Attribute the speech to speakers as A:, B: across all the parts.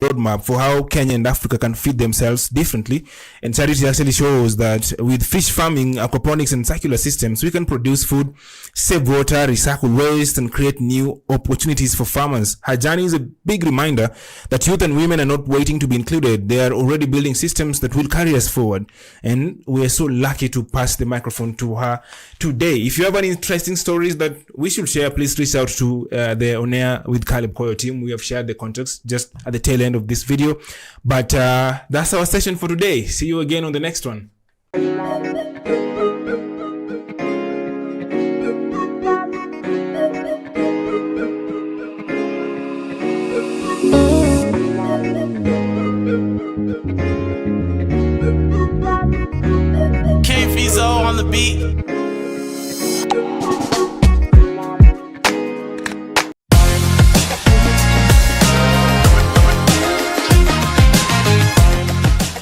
A: roadmap for how Kenya and Africa can feed themselves differently. And Charity actually shows that with fish farming, aquaponics, and circular systems, we can produce food, save water, recycle waste, and create new opportunities for farmers. Her journey is a big reminder that youth and women are not waiting to be included. They are already building systems that will carry us forward. And we are so lucky to pass the microphone to her today. If you have any interesting stories that we should share, please reach out to the On Air with Caleb Koyo team. We have shared the context just at the tail end of this video. But that's our session for today. See you again on the next one.
B: K-Fizo on the beat.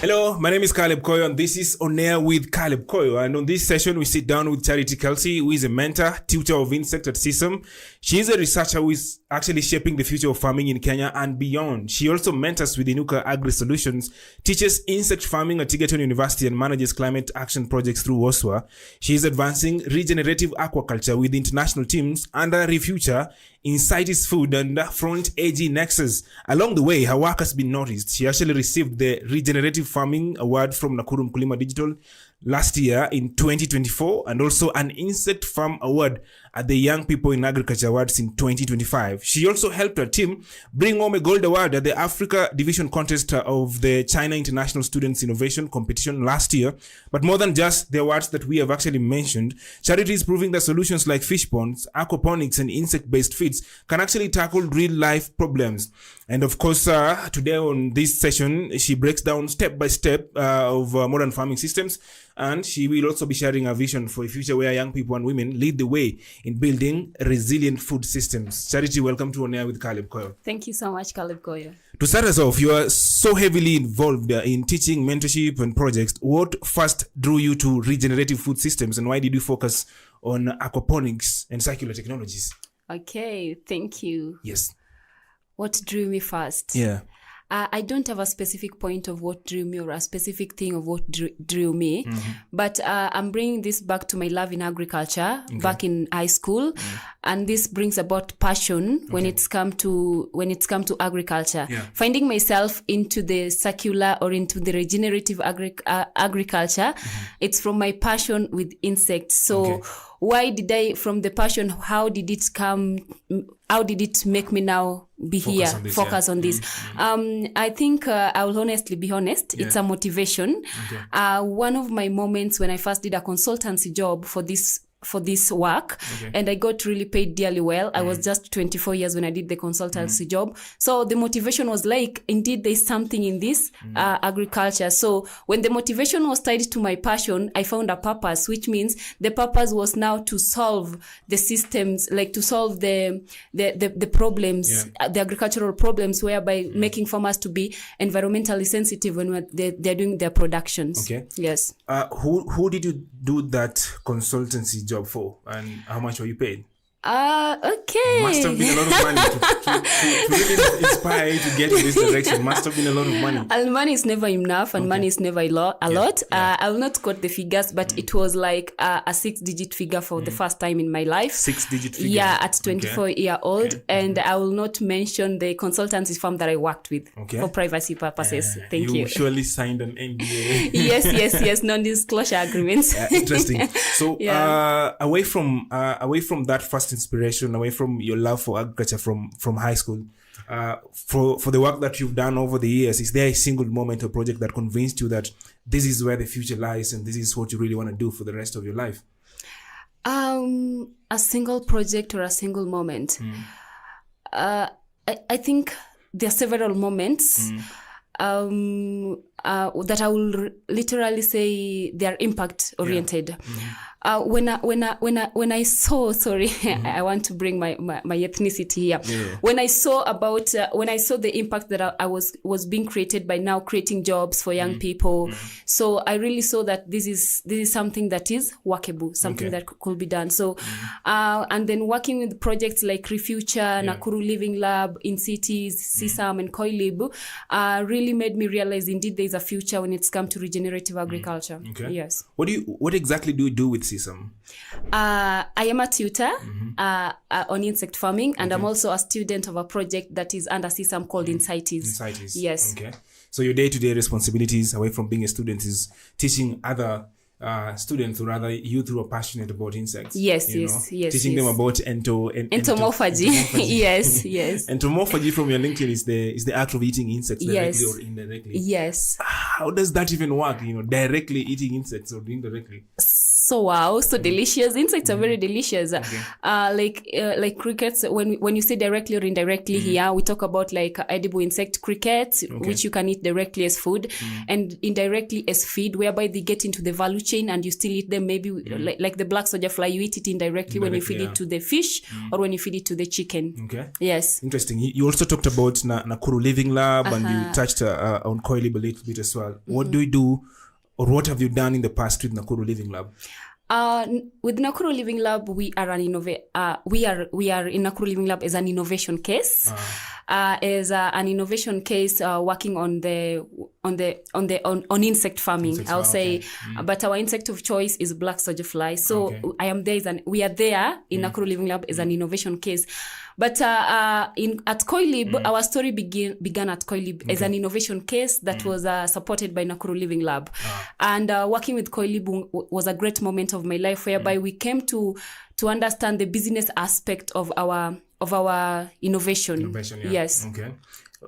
A: Hello, my name is Caleb Koyo and this is On Air with Caleb Koyo. And on this session, we sit down with Charity Kelsy, who is a mentor, tutor of insect at CISM. She is a researcher who is actually shaping the future of farming in Kenya and beyond. She also mentors with Inuka Agri Solutions, teaches insect farming at Egerton University, and manages climate action projects through WOSWA. She is advancing regenerative aquaculture with international teams under Refuture, Insight is Food, and Front AG Nexus. Along the way, her work has been noticed. She actually received the Regenerative Farming Award from Nakuru Mkulima Digital last year in 2024, and also an Insect Farm Award at the Young People in Agriculture Awards in 2025. She also helped her team bring home a gold award at the Africa Division Contest of the China International Students Innovation Competition last year. But more than just the awards that we have actually mentioned, Charity is proving that solutions like fish ponds, aquaponics, and insect-based feeds can actually tackle real-life problems. And of course, today on this session, she breaks down step by step of modern farming systems, and she will also be sharing a vision for a future where young people and women lead the way in building resilient food systems. Charity, welcome to On Air with Caleb Koyo.
C: Thank you so much, Caleb Koyo.
A: To start us off, you are so heavily involved in teaching, mentorship, and projects. What first drew you to regenerative food systems, and why did you focus on aquaponics and circular technologies?
C: Okay, thank you.
A: Yes.
C: What drew me first?
A: Yeah.
C: I don't have a specific point of what drew me or a specific thing of what drew me, but I'm bringing this back to my love in agriculture back in high school, and this brings about passion when it's come to agriculture.
A: Yeah.
C: Finding myself into the circular or into the regenerative agriculture, it's from my passion with insects. So why did I, from the passion, how did it come? How did it make me now be focus on this? I think I will honestly be honest. Yeah. It's a motivation. Okay. One of my moments when I first did a consultancy job for this work, and I got really paid dearly well. I was just 24 years when I did the consultancy job. So the motivation was like, indeed, there's something in this agriculture. So when the motivation was tied to my passion, I found a purpose, which means the purpose was now to solve the systems, like to solve the problems, the agricultural problems, whereby making farmers to be environmentally sensitive when they're doing their productions. Okay. Yes.
A: Who did you do that consultancy job for, and how much were you paid?
C: Okay.
A: Must have been a lot of money to really inspire you to get in this direction. Must have been a lot of money.
C: And money is never enough, and money is never a lot. Yeah. I will not quote the figures, but it was like a 6-digit figure for the first time in my life.
A: 6-digit figure?
C: Yeah, at 24-year-old. Okay. And I will not mention the consultancy firm that I worked with for privacy purposes. Thank you.
A: You surely signed an NDA.
C: Yes. Non-disclosure agreements.
A: Interesting. So away from that first inspiration, away from your love for agriculture from high school, for the work that you've done over the years, is there a single moment or project that convinced you that this is where the future lies and this is what you really want to do for the rest of your life?
C: A single project or a single moment. I think there are several moments. that I will literally say they are impact oriented. When I saw, sorry, I want to bring my ethnicity here. When I saw the impact that I was being created by now creating jobs for young people, so I really saw that this is something that is workable, something that could be done. So and then working with projects like Refuture, Nakuru Living Lab in cities, CSAM and Koyo really made me realize indeed there is a future when it's come to regenerative agriculture. Yes.
A: What exactly do you do with CSAM?
C: I am a tutor on insect farming, and I'm also a student of a project that is under CSAM called Insighties. Yes.
A: Okay. So your day-to-day responsibilities away from being a student is teaching other students or rather youth who are passionate about insects.
C: Yes.
A: Teaching them about
C: entomophagy. Yes.
A: Entomophagy from your LinkedIn is the act of eating insects directly or indirectly.
C: Yes.
A: How does that even work? Directly eating insects or indirectly?
C: So delicious. Insects are very delicious. Like crickets. When you say directly or indirectly here, we talk about like edible insect crickets, which you can eat directly as food, and indirectly as feed, whereby they get into the value chain and you still eat them. Maybe like the black soldier fly, you eat it indirectly when you feed it to the fish or when you feed it to the chicken. Okay. Yes.
A: Interesting. You also talked about Nakuru Living Lab and you touched on Koyo a little bit as well. What do you do? Or what have you done in the past with Nakuru Living Lab?
C: With Nakuru Living Lab, we are in Nakuru Living Lab as an innovation case. An innovation case working on insect farming. I'll say, but our insect of choice is black soldier fly. So I am there. We are there in Nakuru Living Lab as an innovation case. But at Koyo, our story began at Koyo as an innovation case that was supported by Nakuru Living Lab. And working with Koyo was a great moment of my life, whereby we came to understand the business aspect of our innovation. Yes. Okay.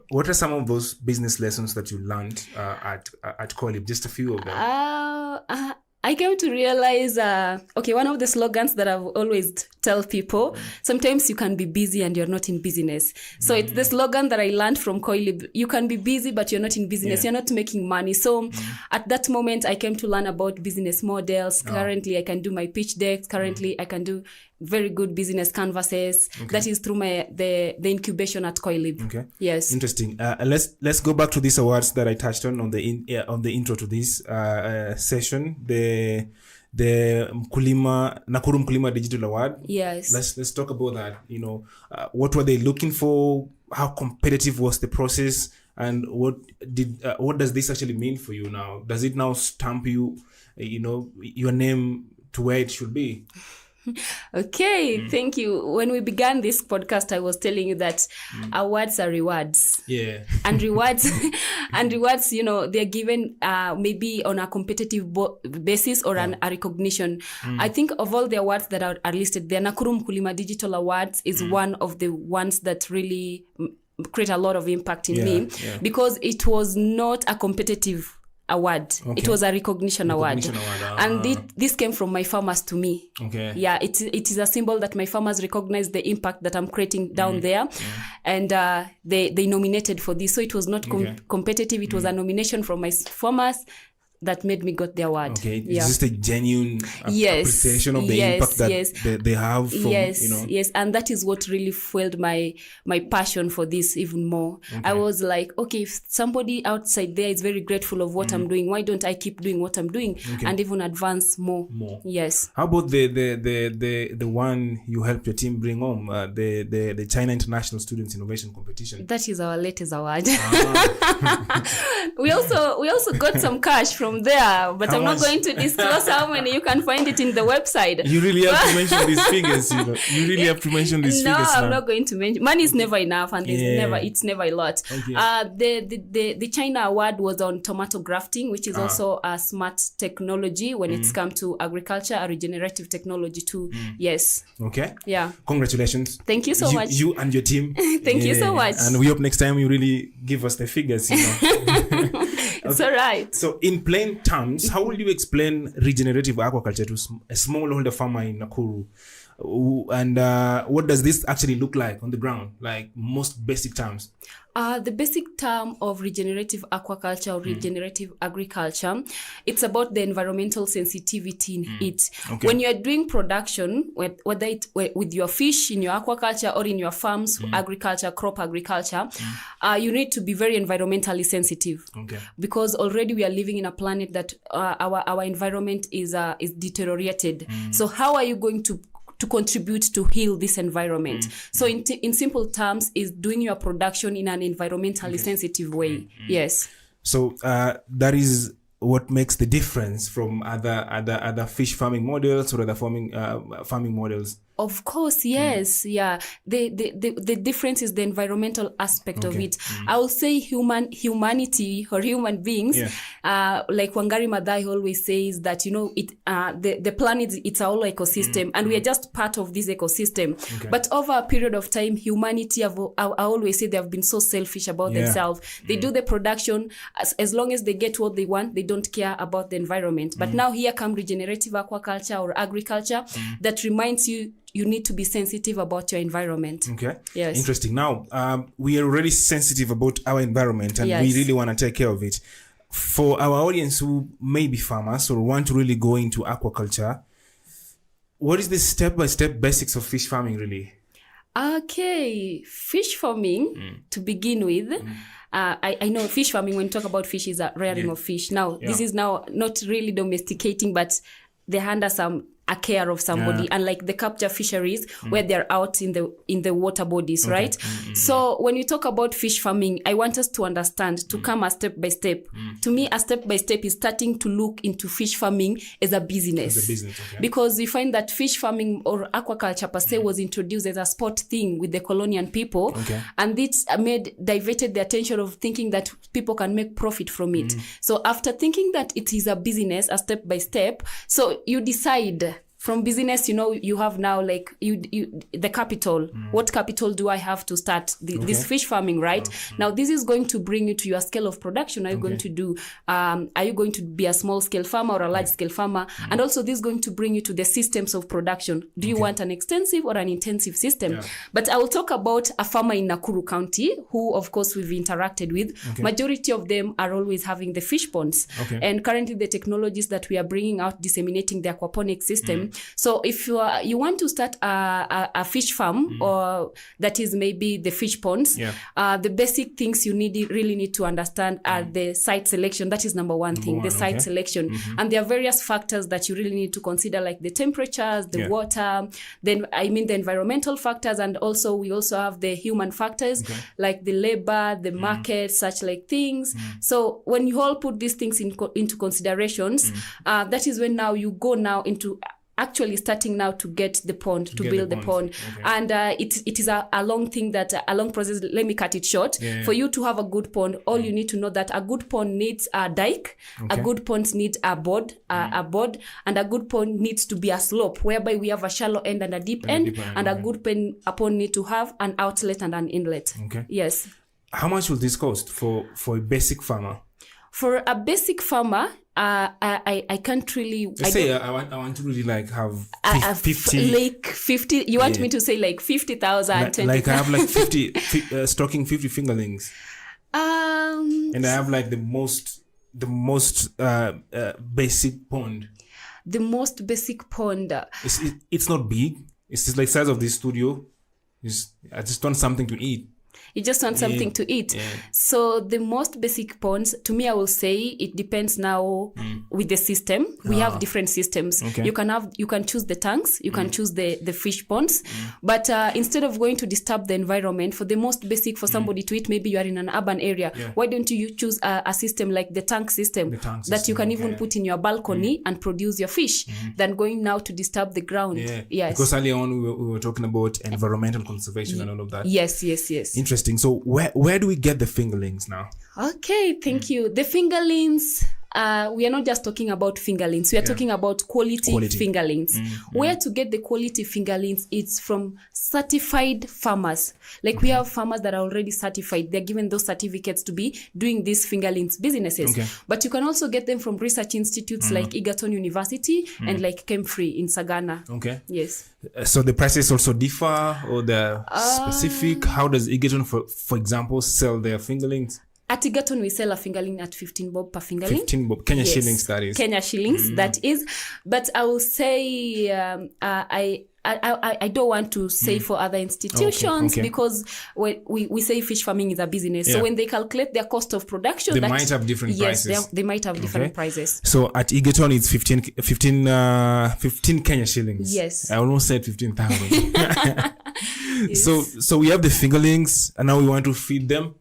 A: What are some of those business lessons that you learned at Koyo? Just a few of them.
C: I came to realize, one of the slogans that I've always tell people, sometimes you can be busy and you're not in business. So it's the slogan that I learned from Koyo. You can be busy, but you're not in business. You're not making money. So at that moment, I came to learn about business models. Currently, I can do my pitch decks. Currently, I can do very good business canvases. That is through the incubation at Koyo. Okay. Yes.
A: Interesting. Let's go back to these awards that I touched on the intro to this session. The Nakuru Mkulima Digital Award.
C: Yes.
A: Let's talk about that. What were they looking for? How competitive was the process? And what does this actually mean for you now? Does it now stamp you, your name to where it should be?
C: Okay, thank you. When we began this podcast, I was telling you that awards are rewards.
A: Yeah.
C: And rewards, they're given maybe on a competitive basis or a recognition. I think of all the awards that are listed, the Nakuru Mkulima Digital Awards is one of the ones that really create a lot of impact in me because it was not a competitive award. It was a recognition award. And this came from my farmers to me.
A: Okay.
C: Yeah, it is a symbol that my farmers recognize the impact that I'm creating down there. And they nominated for this. So it was not competitive. It was a nomination from my farmers that made me got the award.
A: Okay. It's just a genuine appreciation of the impact that they have from,
C: Yes. And that is what really fueled my passion for this even more. Okay. I was like, okay, if somebody outside there is very grateful of what I'm doing, why don't I keep doing what I'm doing and even advance more? Yes.
A: How about the one you helped your team bring home, the China International Students Innovation Competition?
C: That is our latest award. We also got some cash from there, but I'm not going to disclose how many. You can find it in the website.
A: You really have to mention these figures. You really have to mention these figures.
C: No, I'm not going to mention. Money is never enough, and it's never a lot. Okay. The China award was on tomato grafting, which is also a smart technology when it's come to agriculture, a regenerative technology too. Yes.
A: Okay.
C: Yeah.
A: Congratulations.
C: Thank you so much.
A: You and your team.
C: Thank you so much.
A: And we hope next time you really give us the figures.
C: It's all right.
A: So in plain terms, how will you explain regenerative aquaculture to a smallholder farmer in Nakuru? And what does this actually look like on the ground? Like most basic terms.
C: The basic term of regenerative aquaculture or regenerative agriculture, it's about the environmental sensitivity in it.
A: Okay.
C: When you are doing production, whether it with your fish in your aquaculture or in your farms, agriculture, crop agriculture, you need to be very environmentally sensitive.
A: Okay.
C: Because already we are living in a planet that our environment is deteriorated. So how are you going to contribute to heal this environment? So in simple terms, is doing your production in an environmentally sensitive way. Yes.
A: So that is what makes the difference from other fish farming models or other farming models.
C: Of course, yes, yeah. The difference is the environmental aspect of it. I will say humanity or human beings, like Wangari Maathai always says that, you know, the planet, it's our ecosystem, and we are just part of this ecosystem. Okay. But over a period of time, humanity, I always say they have been so selfish about themselves. They do the production, as long as they get what they want, they don't care about the environment. But now here come regenerative aquaculture or agriculture that reminds you need to be sensitive about your environment.
A: Okay.
C: Yes.
A: Interesting. Now, we are already sensitive about our environment and we really want to take care of it. For our audience who may be farmers or want to really go into aquaculture, what is the step-by-step basics of fish farming really?
C: Okay. Fish farming, to begin with, I know fish farming, when you talk about fish, is a rearing of fish. Now, this is now not really domesticating, but they're under a care of somebody, unlike the capture fisheries where they're out in the water bodies, right? So when you talk about fish farming, I want us to understand, to come a step by step. To me, a step by step is starting to look into fish farming as a business. Because you find that fish farming or aquaculture per se was introduced as a sport thing with the colonial people, and this diverted the attention of thinking that people can make profit from it. So after thinking that it is a business, a step by step, so you decide. From business, you know, you have now like the capital. What capital do I have to start this fish farming, right? Now, this is going to bring you to your scale of production. Are you going to do, are you going to be a small scale farmer or a large scale farmer? And also this is going to bring you to the systems of production. Do you want an extensive or an intensive system? But I will talk about a farmer in Nakuru County who, of course, we've interacted with. Majority of them are always having the fish ponds. And currently the technologies that we are bringing out, disseminating the aquaponics system. So if you want to start a fish farm, or that is maybe the fish ponds, the basic things you really need to understand are the site selection. That is number one thing, the site selection. And there are various factors that you really need to consider, like the temperatures, the water, then the environmental factors, and also we also have the human factors, like the labor, the market, such like things. So when you all put these things into considerations, that is when now you go now into actually starting now to get the pond, to build the pond. And it is a long thing, a long process. Let me cut it short. For you to have a good pond, all you need to know that a good pond needs a dike, a good pond needs a board, and a good pond needs to be a slope, whereby we have a shallow end and a deep end, and a good pond need to have an outlet and an inlet. Yes.
A: How much will this cost for a basic farmer?
C: For a basic farmer, I can't really.
A: I want to really like have 50.
C: Like 50. You want me to say like 50,000?
A: Like I have like 50 stocking 50 fingerlings. And I have like the most basic pond.
C: The most basic pond.
A: It's not big. It's just like size of this studio. I just want something to eat.
C: You just want something to eat. So the most basic ponds, to me, I will say it depends now with the system. We have different systems. You can choose the tanks, you can choose the fish ponds. But instead of going to disturb the environment, for the most basic for somebody to eat, maybe you are in an urban area. Why don't you choose a system like the tank system that you can even put in your balcony and produce your fish than going now to disturb the ground. Yes.
A: Because earlier on we were talking about environmental conservation and all of that.
C: Yes.
A: Interesting. So where do we get the fingerlings now?
C: Okay, thank you. The fingerlings, we are not just talking about fingerlings. We are talking about quality fingerlings. Where to get the quality fingerlings? It's from certified farmers. Like we have farmers that are already certified. They're given those certificates to be doing these fingerlings businesses. But you can also get them from research institutes like Egerton University and like Kemfree in Sagana. Yes.
A: So the prices also differ, or the specific? How does Egerton, for example, sell their fingerlings?
C: At Egerton, we sell a fingerling at 15 bob per fingerling.
A: 15 bob. Kenya shillings, that is.
C: Kenya shillings, that is. But I will say, I don't want to say for other institutions because we say fish farming is a business. So when they calculate their cost of production,
A: they might have different prices.
C: Yes, they might have different prices.
A: So at Egerton, it's 15 Kenya shillings.
C: Yes.
A: I almost said 15,000. So we have the fingerlings, and now we want to feed them.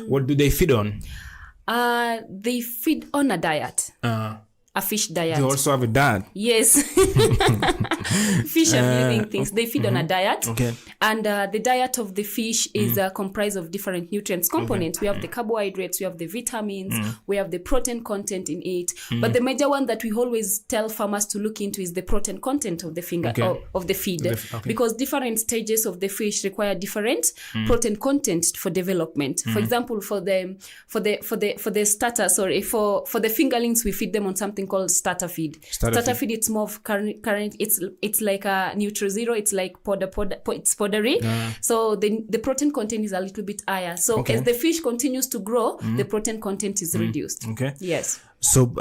A: What do they feed on?
C: They feed on a diet. A fish diet.
A: They also have a diet.
C: Yes. Fish are living things. They feed on a diet. And the diet of the fish is comprised of different nutrients components. We have the carbohydrates, we have the vitamins, we have the protein content in it. But the major one that we always tell farmers to look into is the protein content of the of the feed. Because different stages of the fish require different protein content for development. For example, for the starter, for the fingerlings, we feed them on something called starter feed. Starter feed, it's more of current. It's like a Nutri-Zero. It's like it's powdery. So the protein content is a little bit higher. So as the fish continues to grow, the protein content is reduced. Yes.
A: So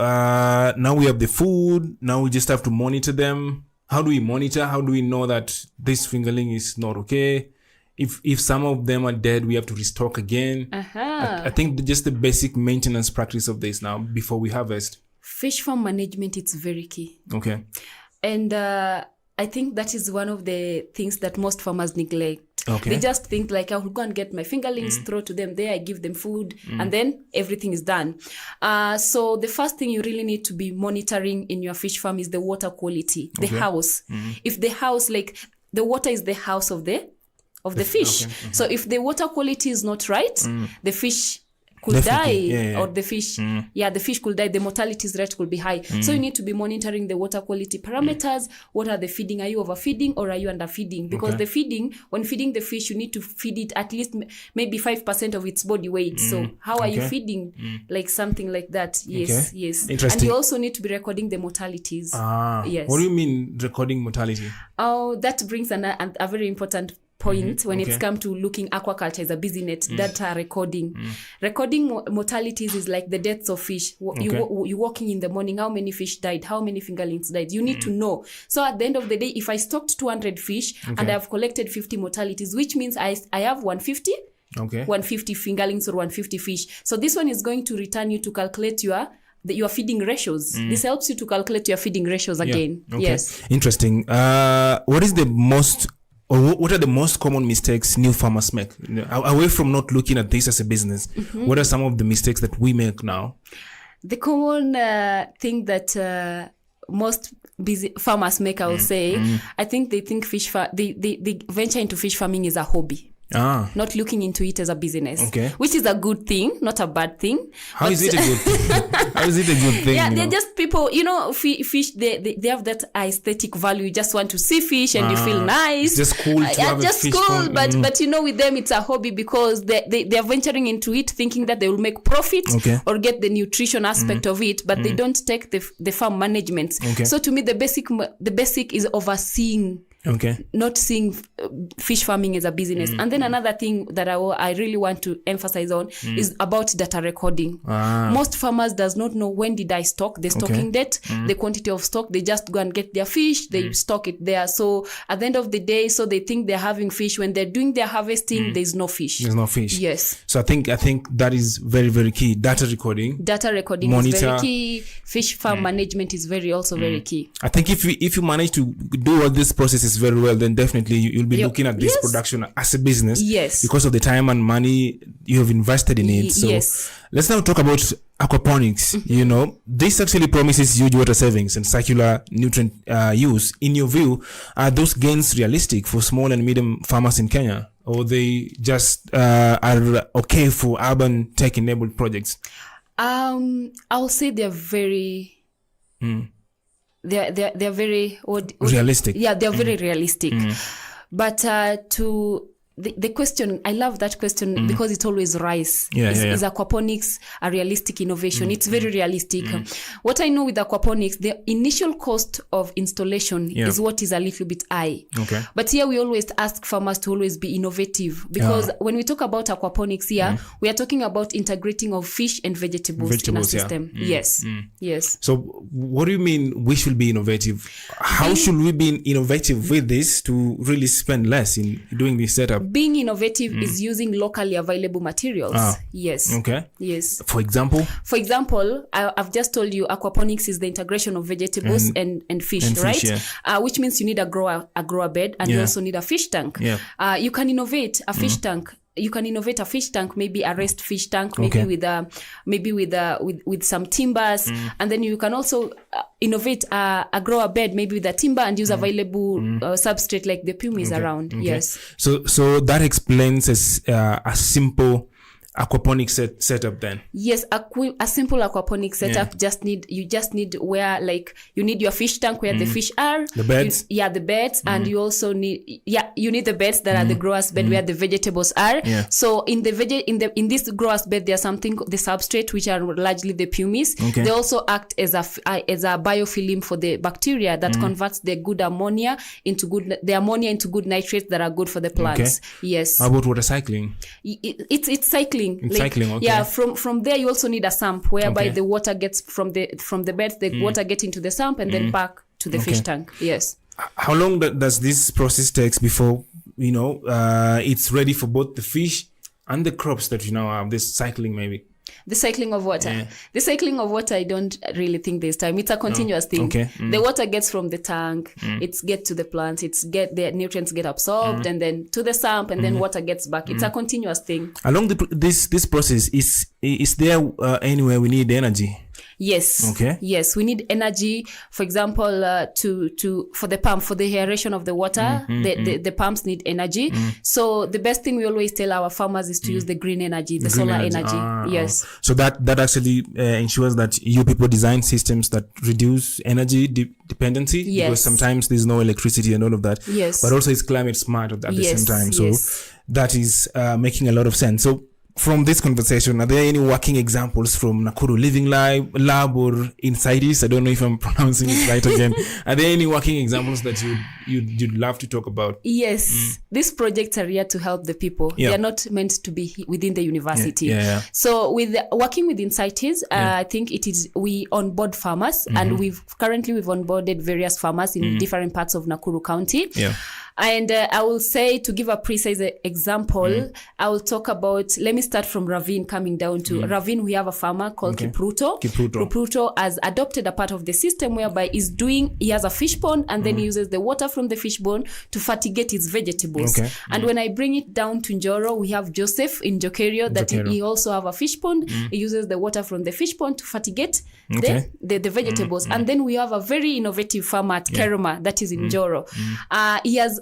A: now we have the food. Now we just have to monitor them. How do we monitor? How do we know that this fingerling is not okay? If some of them are dead, we have to restock again. I think just the basic maintenance practice of this now before we harvest.
C: Fish farm management, it's very key. And I think that is one of the things that most farmers neglect. They just think like, I will go and get my fingerlings, throw to them there, I give them food, and then everything is done. So the first thing you really need to be monitoring in your fish farm is the water quality, the house. If the house, like the water is the house of the fish. So if the water quality is not right, the fish could die, or the fish could die. The mortality rate could be high. So you need to be monitoring the water quality parameters. What are the feeding? Are you overfeeding or are you underfeeding? Because the feeding, when feeding the fish, you need to feed it at least maybe 5% of its body weight. So how are you feeding? Like something like that. Yes.
A: Interesting.
C: And you also need to be recording the mortalities. Yes.
A: What do you mean recording mortality?
C: Oh, that brings a very important point when it's come to looking aquaculture as a business. Data recording. Recording mortalities is like the deaths of fish. You walking in the morning, how many fish died, how many fingerlings died, you need to know. So at the end of the day, if I stocked 200 fish and I have collected 50 mortalities, which means I have 150 150 fingerlings or 150 fish. So this one is going to return you to calculate your feeding ratios. This helps you to calculate your feeding ratios again. Yes.
A: Interesting. What is the most, or what are the most common mistakes new farmers make? Away from not looking at this as a business, what are some of the mistakes that we make now?
C: The common thing that most busy farmers make, I will say, I think they think they venture into fish farming is a hobby. Not looking into it as a business, which is a good thing, not a bad thing.
A: How is it a good thing? How is it a good thing?
C: Yeah, they're just people, fish, they have that aesthetic value. You just want to see fish and you feel nice.
A: It's just cool to have
C: just
A: a fish
C: cool,
A: pond.
C: but with them it's a hobby because they are venturing into it thinking that they will make profit or get the nutrition aspect of it, but they don't take the farm management. So to me, the basic is overseeing. Not seeing fish farming as a business. And then another thing that I really want to emphasize on is about data recording. Most farmers does not know when did I stock, the stocking date, the quantity of stock. They just go and get their fish, they stock it there. So at the end of the day, so they think they're having fish. When they're doing their harvesting, there's no fish.
A: There's no fish.
C: Yes.
A: So I think that is very, very key. Data recording
C: monitor. Is very key. Fish farm management is also very key.
A: I think if you manage to do all these processes very well, then definitely you'll be looking at this production as a business, because of the time and money you have invested in it. So let's now talk about aquaponics. This actually promises huge water savings and circular nutrient use. In your view, are those gains realistic for small and medium farmers in Kenya, or they just are okay for urban tech-enabled projects?
C: I'll say they're very. They're very
A: realistic.
C: Yeah, they're very realistic. But to the question, I love that question because it always rises. Is aquaponics a realistic innovation? It's very realistic. What I know with aquaponics, the initial cost of installation is what is a little bit high.
A: Okay.
C: But here we always ask farmers to always be innovative, because when we talk about aquaponics here, we are talking about integrating of fish and vegetables in a system. Yes.
A: So what do you mean we should be innovative? How should we be innovative with this to really spend less in doing this setup?
C: Being innovative is using locally available materials. Yes.
A: Okay.
C: Yes.
A: For example,
C: I've just told you aquaponics is the integration of vegetables and fish, right? Which means you need a grower bed, and you also need a fish tank. You can innovate a fish tank. You can innovate a fish tank, maybe a rest fish tank, maybe with some timbers, and then you can also innovate a grower bed, maybe with a timber, and use available substrate like the pumice around. Yes.
A: So that explains a simple aquaponic setup then.
C: Yes, a simple aquaponic setup you just need where, like, you need your fish tank where the fish are,
A: the beds.
C: The beds, and you also need you need the beds that are the growers bed where the vegetables are. So in this growers bed, there's something, the substrate, which are largely the pumice. They also act as a biofilm for the bacteria that converts the good ammonia into good nitrates that are good for the plants. Yes.
A: How about water cycling?
C: It's cycling.
A: Cycling, okay.
C: Yeah, from there you also need a sump whereby the water gets from the beds, the water gets into the sump and then back to the fish tank. Yes.
A: How long does this process take before it's ready for both the fish and the crops that you now have? This cycling, maybe.
C: The cycling of water. The cycling of water, I don't really think there's time. It's a continuous thing.
A: Okay.
C: The water gets from the tank, it gets to the plants, the nutrients get absorbed, and then to the sump, and then water gets back. It's a continuous thing. Along
A: this process, is there anywhere we need energy?
C: Yes.
A: Okay.
C: Yes, we need energy. For example, for the pump, for the aeration of the water, the pumps need energy. So the best thing we always tell our farmers is to use the green energy, the solar energy. Yes.
A: So that actually ensures that you people design systems that reduce energy dependency.
C: Yes.
A: Because sometimes there's no electricity and all of that.
C: Yes.
A: But also it's climate smart at the same time. So that is making a lot of sense. So from this conversation, are there any working examples from Nakuru Living Lab or Insightis? I don't know if I'm pronouncing it right again. Are there any working examples that you'd love to talk about?
C: Yes. These projects are here to help the people. They are not meant to be within the university. So with working with Insightis, I think we onboard farmers, and we've onboarded various farmers in different parts of Nakuru County. And I will say, to give a precise example, I will talk about, let me start from Ravine coming down to Ravine. We have a farmer called Kipruto. Kipruto has adopted a part of the system whereby he has a fish pond, and then he uses the water from the fish pond to fertigate his vegetables. And when I bring it down to Njoro, we have Joseph in Jokerio that he also have a fish pond. He uses the water from the fish pond to fertigate the vegetables. And then we have a very innovative farmer at Keroma that is in Njoro.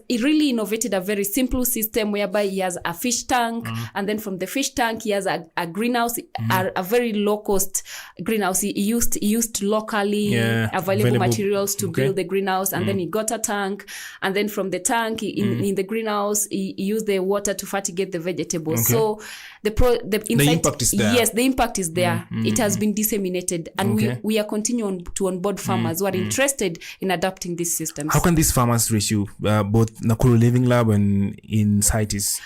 C: He really innovated a very simple system whereby he has a fish tank, and then from the fish tank he has a greenhouse, a very low cost greenhouse. He used locally available materials to build the greenhouse, and then he got a tank, and then from the tank in the greenhouse he used the water to fertigate the vegetables. So the impact is there. Yes, the impact is there. It has been disseminated, and we are continuing to onboard farmers who are interested in adopting these systems.
A: How can these farmers reach you, both Nakuru Living Lab and Insightis?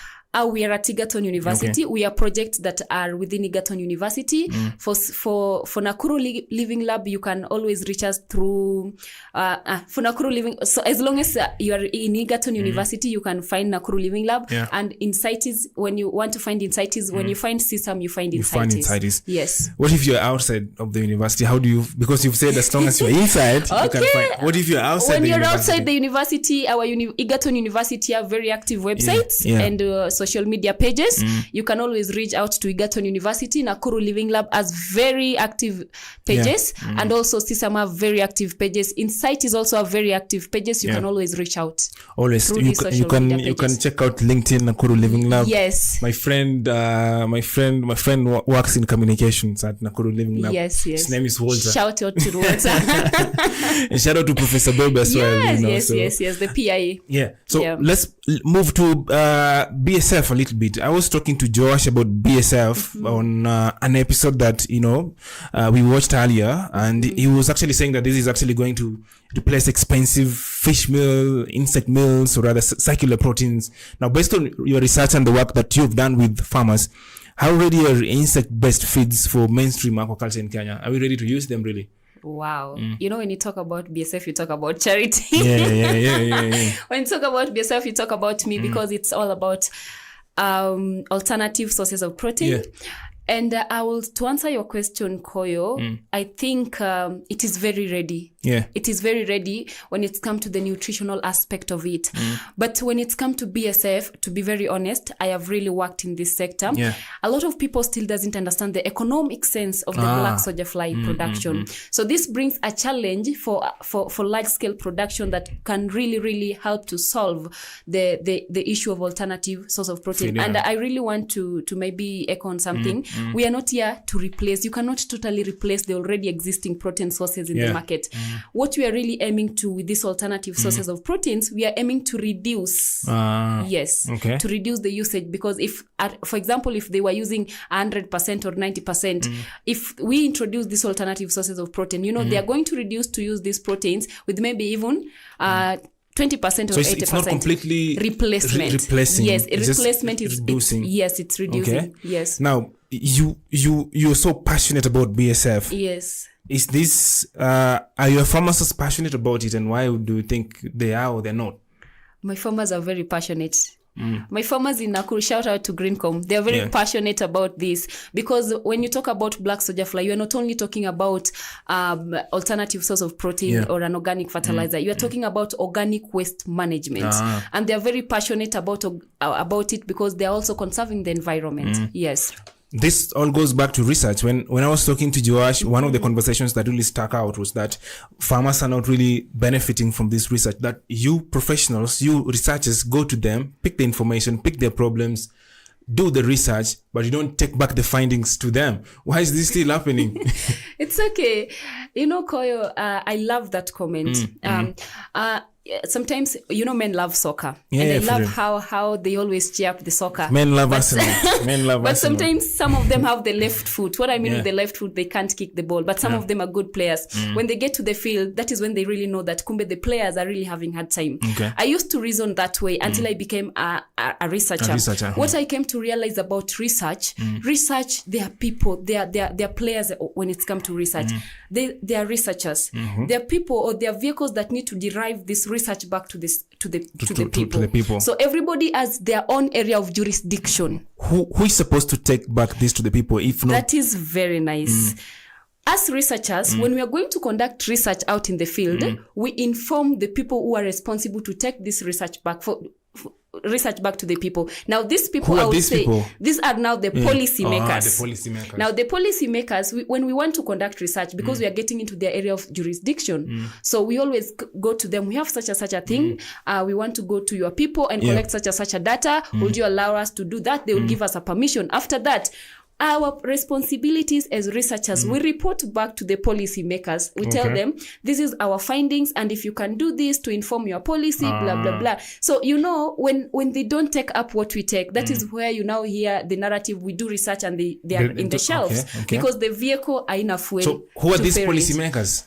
C: We are at Egerton University. We are projects that are within Egerton University. For Nakuru Living Lab, you can always reach us through for Nakuru Living. So as long as you are in Egerton University, you can find Nakuru Living Lab. And Insightis, when you want to find Insightis, when you find CSAM, you find Insightis. Yes.
A: What if you're outside of the university? How do you? Because you've said as long as you're inside, you can find. What if you're outside?
C: When you're outside the university, our Egerton University have very active websites, and social media pages. You can always reach out to Egerton University. Nakuru Living Lab has very active pages, and also CSAM have very active pages. Insight is also a very active pages. You can always reach out.
A: Always, you can check out LinkedIn, Nakuru Living Lab.
C: Yes.
A: My friend works in communications at Nakuru Living Lab.
C: Yes.
A: His name is Walter.
C: Shout out to Walter.
A: And shout out to Professor Bob as well.
C: Yes, the PIA.
A: Yeah. So let's move to BSF a little bit. I was talking to Josh about BSF on an episode that we watched earlier, and he was actually saying that this is actually going to replace expensive fish meal, insect meals, or rather circular proteins. Now, based on your research and the work that you've done with farmers, how ready are insect-based feeds for mainstream aquaculture in Kenya? Are we ready to use them really?
C: Wow. When you talk about BSF, you talk about Charity.
A: Yeah.
C: When you talk about BSF, you talk about me, because it's all about alternative sources of protein.
A: Yeah.
C: And to answer your question, Koyo, I think it is very ready.
A: Yeah.
C: It is very ready when it's come to the nutritional aspect of it. But when it's come to BSF, to be very honest, I have really worked in this sector.
A: Yeah.
C: A lot of people still doesn't understand the economic sense of the black soldier fly production. So this brings a challenge for large scale production that can really, really help to solve the issue of alternative source of protein.
A: Yeah.
C: And I really want to maybe echo on something. We are not here to replace. You cannot totally replace the already existing protein sources in the market. What we are really aiming to with these alternative sources of proteins, we are aiming to reduce. To reduce the usage, because if, for example, if they were using 100% or 90%, if we introduce these alternative sources of protein, they are going to reduce to use these proteins with maybe even 20% or 80%.
A: It's not completely replacing.
C: Yes, replacement is
A: reducing.
C: It's reducing.
A: Okay.
C: Yes.
A: Now, you're so passionate about BSF.
C: Yes.
A: Is this are your farmers as passionate about it, and why do you think they are or they're not?
C: My farmers are very passionate. My farmers in Nakuru, shout out to Greencom, they're very passionate about this, because when you talk about black soldier fly, you are not only talking about alternative source of protein or an organic fertilizer, you are talking about organic waste management, and they're very passionate about it, because they're also conserving the environment. Yes.
A: This all goes back to research. When I was talking to Joash, one of the conversations that really stuck out was that farmers are not really benefiting from this research, that you professionals, you researchers, go to them, pick the information, pick their problems, do the research, but you don't take back the findings to them. Why is this still happening?
C: It's okay. Koyo, I love that comment. Sometimes, men love soccer. And I love how they always cheer up the soccer.
A: Men love Arsenal.
C: But sometimes some of them have the left foot. What I mean with the left foot, they can't kick the ball. But some of them are good players. When they get to the field, that is when they really know that kumbe the players are really having hard time. Okay. I used to reason that way until I became a researcher. What I came to realize about research, they are people, they are players when it's come to research. They are researchers. They are people, or they are vehicles that need to derive this research back to the people. So everybody has their own area of jurisdiction.
A: Who is supposed to take back this to the people? If not,
C: that is very nice. As researchers, when we are going to conduct research out in the field, we inform the people who are responsible to take this research back to the people. Now, these people, these are now the policy makers.
A: The policy makers.
C: Now, the policy makers, when we want to conduct research, because we are getting into their area of jurisdiction, so we always go to them. We have such a thing. We want to go to your people and collect such a data. Would you allow us to do that? They will give us a permission. After that, our responsibilities as researchers, we report back to the policy makers. We tell them, this is our findings, and if you can do this to inform your policy, blah, blah, blah. So, when they don't take up what we take, that is where you now hear the narrative, we do research and they are in the shelves, because the vehicle are enough fuel.
A: So, who are these policy makers?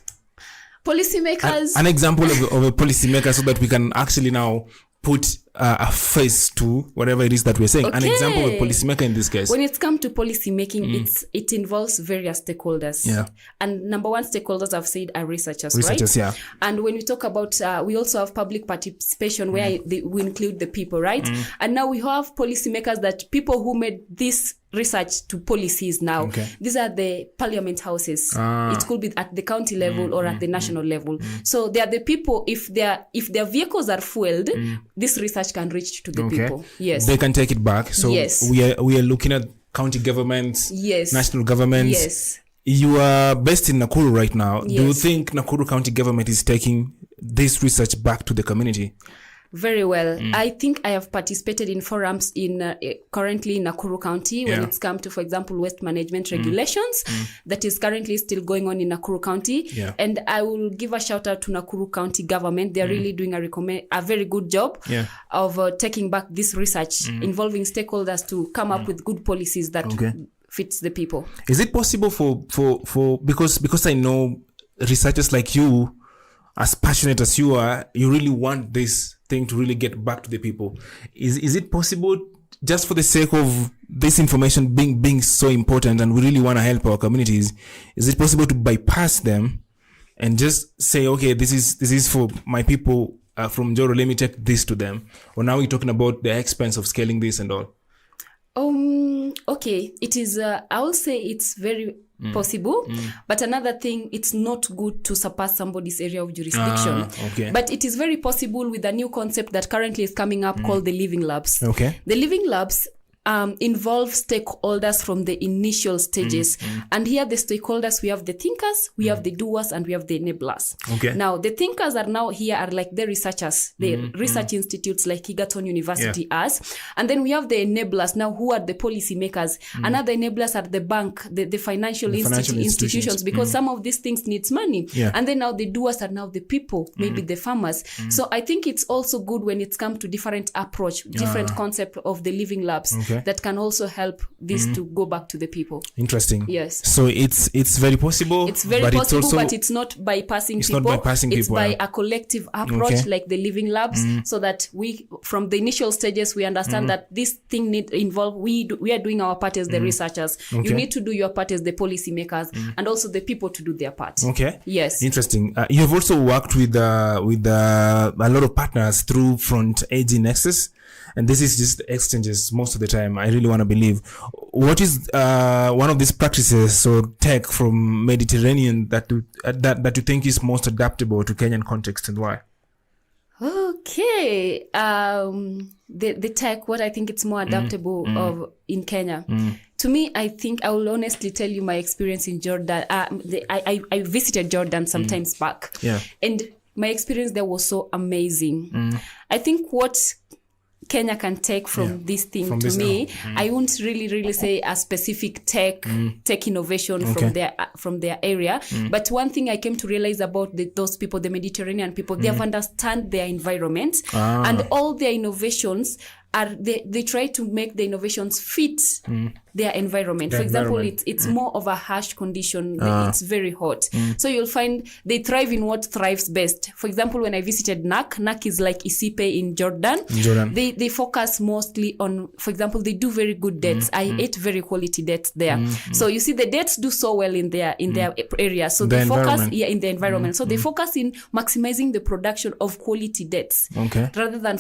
C: Policy makers.
A: An example of a policy maker, so that we can actually now put a face to whatever it is that we're saying. An example of a policymaker in this case.
C: When it's come to policy making, it involves various stakeholders. Yeah. And number one stakeholders I've said are researchers, right? Yeah. And when we talk about, we also have public participation where we include the people, right? And now we have policymakers, that people who made this research to policies now.
A: Okay.
C: These are the parliament houses. It could be at the county level or at the national level. So they are the people, if their vehicles are fueled, this research can reach to the people. Yes.
A: They can take it back. So
C: Yes.
A: we are looking at county governments,
C: Yes.
A: national governments.
C: Yes.
A: You are based in Nakuru right now. Do you
C: Yes.
A: think Nakuru County government is taking this research back to the community?
C: Very well. I think I have participated in forums in currently in Nakuru County when it's come to, for example, waste management regulations that is currently still going on in Nakuru County.
A: Yeah.
C: And I will give a shout out to Nakuru County government. They're really doing a very good job of taking back this research, involving stakeholders to come up with good policies that fits the people.
A: Is it possible for because I know researchers like you, as passionate as you are, you really want this thing to really get back to the people. Is it possible, just for the sake of this information being so important and we really want to help our communities, is it possible to bypass them and just say, okay, this is for my people from Joro, let me take this to them? Or now we're talking about the expense of scaling this and all?
C: Okay, it is, I will say it's very possible, but another thing, it's not good to surpass somebody's area of jurisdiction.
A: Okay.
C: But it is very possible with a new concept that currently is coming up called the living labs.
A: Okay.
C: The living labs involve stakeholders from the initial stages. And here the stakeholders, we have the thinkers, we have the doers, and we have the enablers.
A: Okay.
C: Now, the thinkers are now here are like the researchers, the research institutes like Egerton University as. And then we have the enablers now, who are the policy makers. Another enablers are the bank, the financial institutions, because some of these things needs money.
A: Yeah.
C: And then now the doers are now the people, maybe the farmers. So I think it's also good when it's come to different approach, different concept of the living labs.
A: Okay.
C: That can also help this to go back to the people.
A: Interesting.
C: Yes.
A: So it's very possible.
C: It's very possible, but it's not bypassing people.
A: Not bypassing
C: it's
A: people.
C: by a collective approach, like the living labs, so that we, from the initial stages, we understand that this thing we are doing our part as the researchers.
A: Okay.
C: You need to do your part as the policy makers, and also the people to do their part.
A: Okay.
C: Yes.
A: Interesting. You've also worked with a lot of partners through Front AG Nexus. And this is just exchanges most of the time, I really want to believe. What is one of these practices or tech from Mediterranean that you think is most adaptable to Kenyan context, and why?
C: Okay. The tech, what I think it's more adaptable of in Kenya. To me, I think I will honestly tell you my experience in Jordan. I visited Jordan sometimes back.
A: Yeah.
C: And my experience there was so amazing. I think what Kenya can take from this thing, from to this me, I won't really say a specific tech innovation from their area. But one thing I came to realize about those people, the Mediterranean people, they have understand their environment, and all their innovations are they try to make the innovations fit their environment. For example, it's more of a harsh condition. It's very hot. So you'll find they thrive in what thrives best. For example, when I visited NAC is like Isipe in Jordan. They focus mostly on, for example, they do very good dates. I ate very quality dates there. So you see the dates do so well in their area. So they focus in the environment. So they focus in maximizing the production of quality dates rather than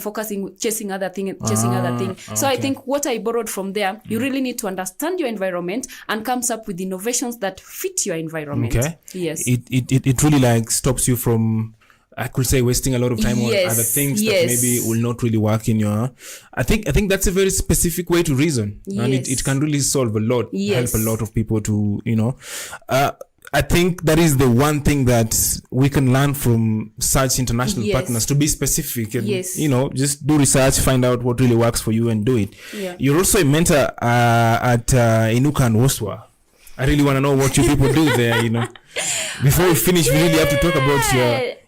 C: chasing other thing. So I think what I borrowed from there, you really need to understand your environment and comes up with innovations that fit your environment.
A: Okay.
C: Yes.
A: It really like stops you from, I could say, wasting a lot of time on other things that maybe will not really work in your. I think that's a very specific way to reason, and it can really solve a lot, help a lot of people to I think that is the one thing that we can learn from such international partners, to be specific and, just do research, find out what really works for you and do it. Yeah. You're also a mentor at Inuka and Woswa. I really want to know what you people do there, Before we finish, we really have to talk about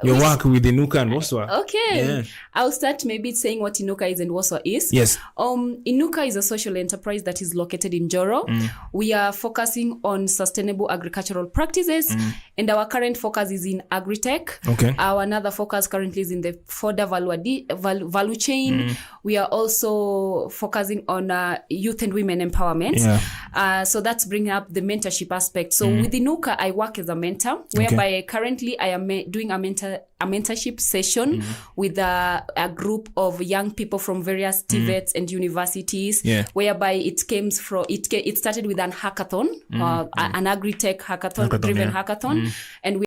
A: your work with Inuka and Woswa.
C: Okay. Yeah. I'll start maybe saying what Inuka is and Woswa is.
A: Yes.
C: Inuka is a social enterprise that is located in Joro. We are focusing on sustainable agricultural practices, and our current focus is in agri-tech.
A: Okay.
C: Our another focus currently is in the fodder value chain. We are also focusing on youth and women empowerment. Yeah. So that's bringing up the mentorship aspect. So with Inuka, I work as a a mentor, whereby currently I am doing a mentorship session with a group of young people from various TVETs and universities, whereby it started with an hackathon, an agri-tech hackathon, hackathon, and we